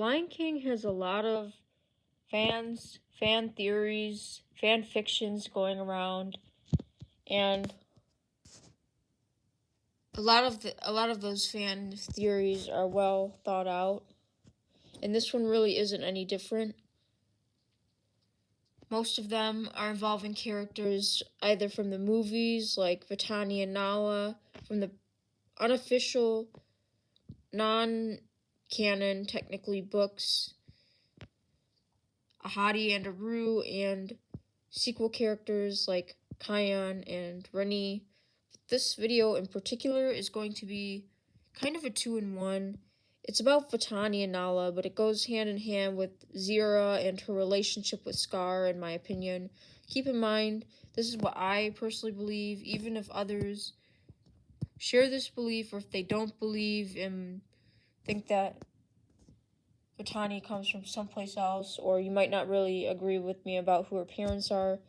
Lion King has a lot of fan theories, fan fictions going around, and a lot of those fan theories are well thought out, and this one really isn't any different. Most of them are involving characters either from the movies like Vitani and Nala, from the unofficial, non-canon, technically, books, Ahadi and Aru, and sequel characters like Kion and Rani. This video in particular is going to be kind of a 2-in-1. It's about Vitani and Nala, but it goes hand in hand with Zira and her relationship with Scar, in my opinion. Keep in mind, this is what I personally believe, even if others share this belief, or if they don't believe and think that Vitani comes from someplace else, or you might not really agree with me about who her parents are.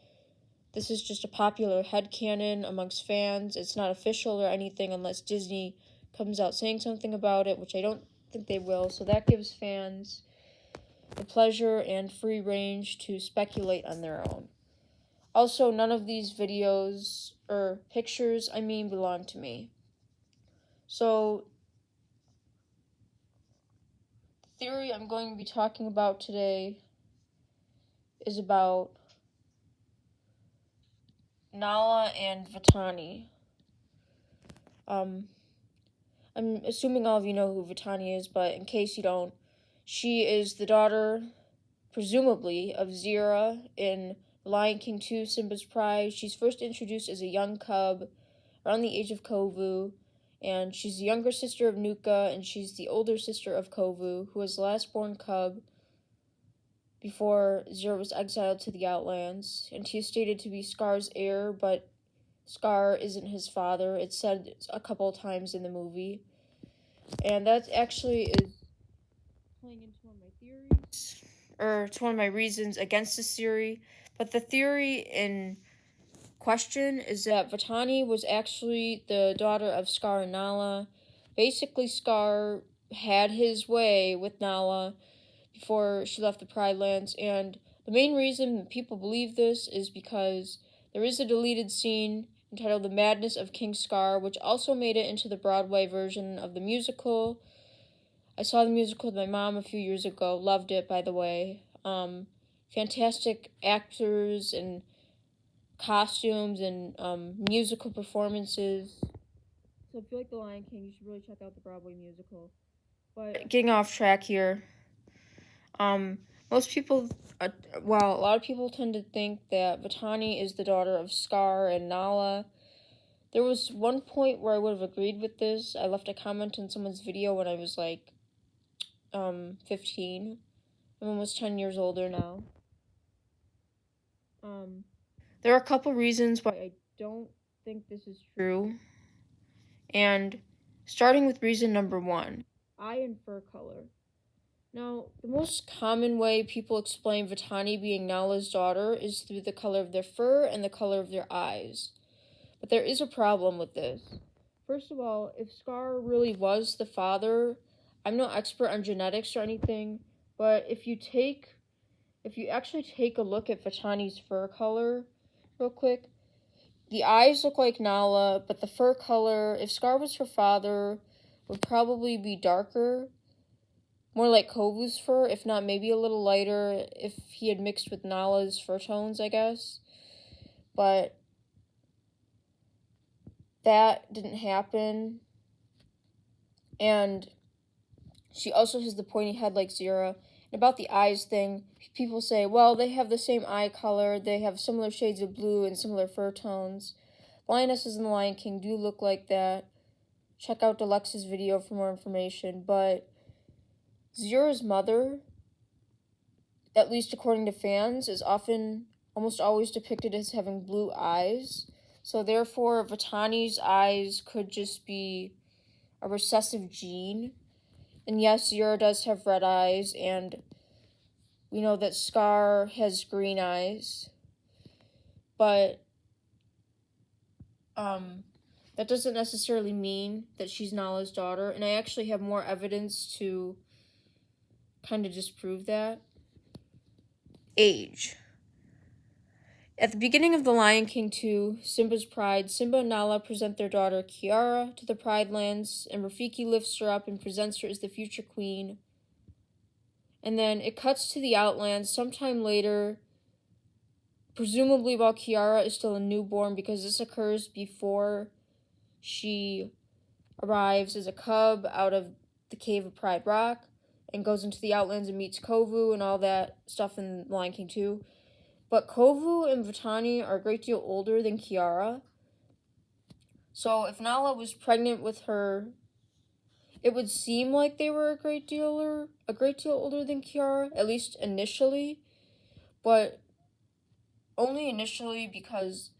This is just a popular headcanon amongst fans. It's not official or anything unless Disney comes out saying something about it, which I don't think they will. So that gives fans the pleasure and free range to speculate on their own. Also, none of these videos, or pictures, belong to me. So, the theory I'm going to be talking about today is about Nala and Vitani. I'm assuming all of you know who Vitani is, but in case you don't, she is the daughter, presumably, of Zira in Lion King 2, Simba's Pride. She's first introduced as a young cub around the age of Kovu, and she's the younger sister of Nuka, and she's the older sister of Kovu, who was the last-born cub before Zira was exiled to the Outlands, and he is stated to be Scar's heir, but Scar isn't his father. It's said a couple of times in the movie. And that actually is playing into one of my theories, or it's one of my reasons against this theory. But the theory in question is that Vitani was actually the daughter of Scar and Nala. Basically, Scar had his way with Nala before she left the Pride Lands, and the main reason people believe this is because there is a deleted scene entitled The Madness of King Scar, which also made it into the Broadway version of the musical. I saw the musical with my mom a few years ago. Loved it, by the way. Fantastic actors and costumes and musical performances. So if you like The Lion King, you should really check out the Broadway musical. But getting off track here. Most people, a lot of people tend to think that Vitani is the daughter of Scar and Nala. There was one point where I would have agreed with this. I left a comment on someone's video when I was 15. I'm almost 10 years older now. There are a couple reasons why I don't think this is true. And starting with reason number 1, eye and fur color. Now, the most common way people explain Vitani being Nala's daughter is through the color of their fur and the color of their eyes. But there is a problem with this. First of all, if Scar really was the father, I'm no expert on genetics or anything, but if you actually take a look at Vitani's fur color real quick, the eyes look like Nala, but the fur color, if Scar was her father, would probably be darker. More like Kovu's fur, if not maybe a little lighter if he had mixed with Nala's fur tones, I guess. But that didn't happen. And she also has the pointy head like Zira. And about the eyes thing, people say, well, they have the same eye color, they have similar shades of blue and similar fur tones. Lionesses in The Lion King do look like that. Check out Deluxe's video for more information, but Zira's mother, at least according to fans, is almost always depicted as having blue eyes. So therefore, Vitani's eyes could just be a recessive gene. And yes, Zira does have red eyes, and we know that Scar has green eyes. But that doesn't necessarily mean that she's Nala's daughter. And I actually have more evidence to kind of disprove that. Age. At the beginning of The Lion King 2, Simba's Pride, Simba and Nala present their daughter Kiara to the Pride Lands, and Rafiki lifts her up and presents her as the future queen. And then it cuts to the Outlands sometime later, presumably while Kiara is still a newborn, because this occurs before she arrives as a cub out of the cave of Pride Rock and goes into the Outlands and meets Kovu and all that stuff in Lion King 2. But Kovu and Vitani are a great deal older than Kiara. So if Nala was pregnant with her, it would seem like they were a great deal older than Kiara, at least initially. But only initially, because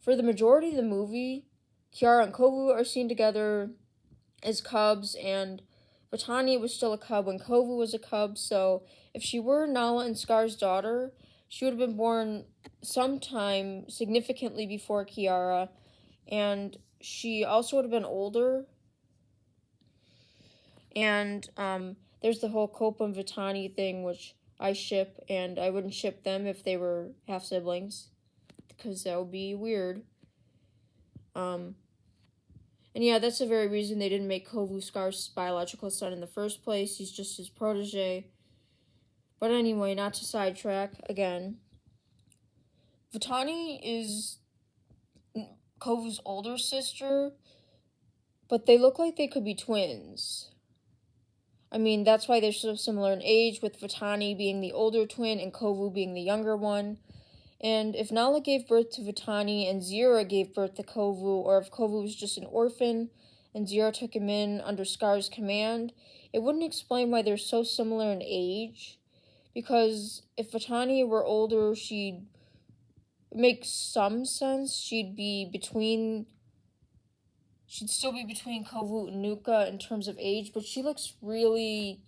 for the majority of the movie, Kiara and Kovu are seen together as cubs, and Vitani was still a cub when Kovu was a cub, so if she were Nala and Scar's daughter, she would have been born sometime significantly before Kiara, and she also would have been older. And there's the whole Copa and Vitani thing, which I ship, and I wouldn't ship them if they were half-siblings, because that would be weird. And yeah, that's the very reason they didn't make Kovu Scar's biological son in the first place. He's just his protege. But anyway, not to sidetrack again. Vitani is Kovu's older sister, but they look like they could be twins. I mean, that's why they're so similar in age, with Vitani being the older twin and Kovu being the younger one. And if Nala gave birth to Vitani and Zira gave birth to Kovu, or if Kovu was just an orphan and Zira took him in under Scar's command, it wouldn't explain why they're so similar in age. Because if Vitani were older, she'd make some sense. She'd still be between Kovu and Nuka in terms of age, but she looks really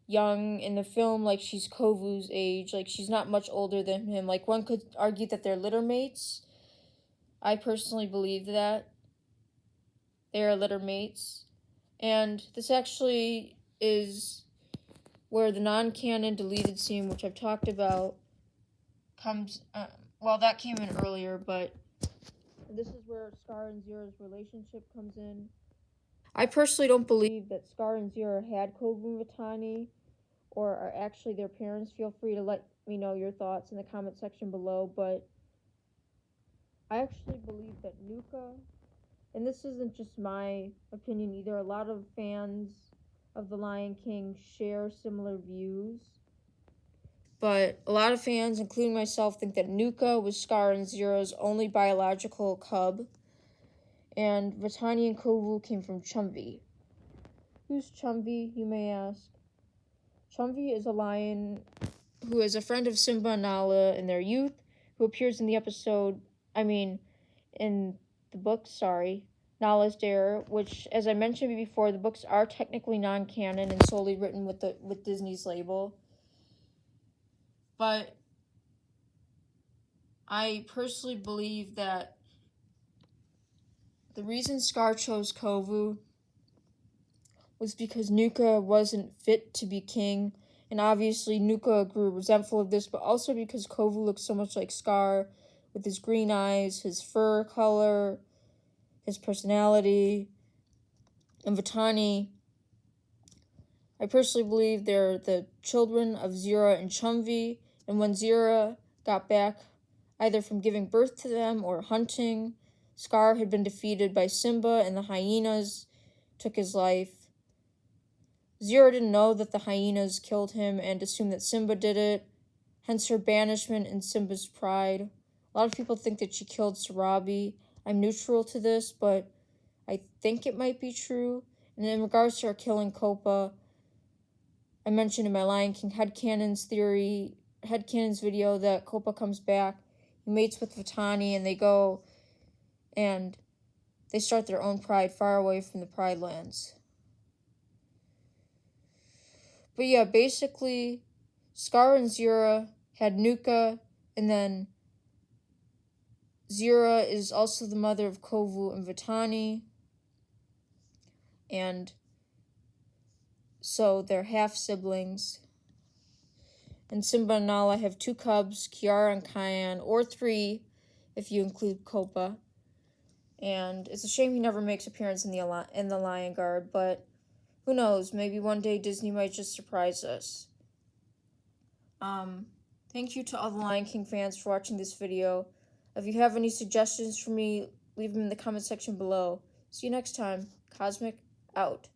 young in the film, like she's Kovu's age, like she's not much older than him. Like, one could argue that they're litter mates. I personally believe that they are litter mates. And this actually is where the non-canon deleted scene, which I've talked about, comes, that came in earlier, but this is where Scar and Zira's relationship comes in. I personally don't believe that Scar and Zira had Kovu and Vitani, or are actually their parents. Feel free to let me know your thoughts in the comment section below, but I actually believe that Nuka, and this isn't just my opinion either, a lot of fans of The Lion King share similar views, but a lot of fans, including myself, think that Nuka was Scar and Zira's only biological cub, and Vitani and Kovu came from Chumvi. Who's Chumvi, you may ask? Chumvi is a lion who is a friend of Simba and Nala in their youth, who appears in the book, Nala's Dare, which, as I mentioned before, the books are technically non-canon and solely written with Disney's label. But I personally believe that the reason Scar chose Kovu was because Nuka wasn't fit to be king, and obviously Nuka grew resentful of this, but also because Kovu looks so much like Scar, with his green eyes, his fur color, his personality. And Vitani, I personally believe they're the children of Zira and Chumvi, and when Zira got back, either from giving birth to them or hunting, Scar had been defeated by Simba, and the hyenas took his life. Zira didn't know that the hyenas killed him and assumed that Simba did it, hence her banishment and Simba's pride. A lot of people think that she killed Sarabi. I'm neutral to this, but I think it might be true. And in regards to her killing Copa, I mentioned in my Lion King headcanons video that Copa comes back, he mates with Vitani, and they go and they start their own pride far away from the Pride Lands. But yeah, basically, Scar and Zira had Nuka, and then Zira is also the mother of Kovu and Vitani, and so they're half-siblings. And Simba and Nala have 2 cubs, Kiara and Kyan, or 3 if you include Copa. And it's a shame he never makes appearance in the Lion Guard, but who knows? Maybe one day Disney might just surprise us. Thank you to all the Lion King fans for watching this video. If you have any suggestions for me, leave them in the comment section below. See you next time. Cosmic out.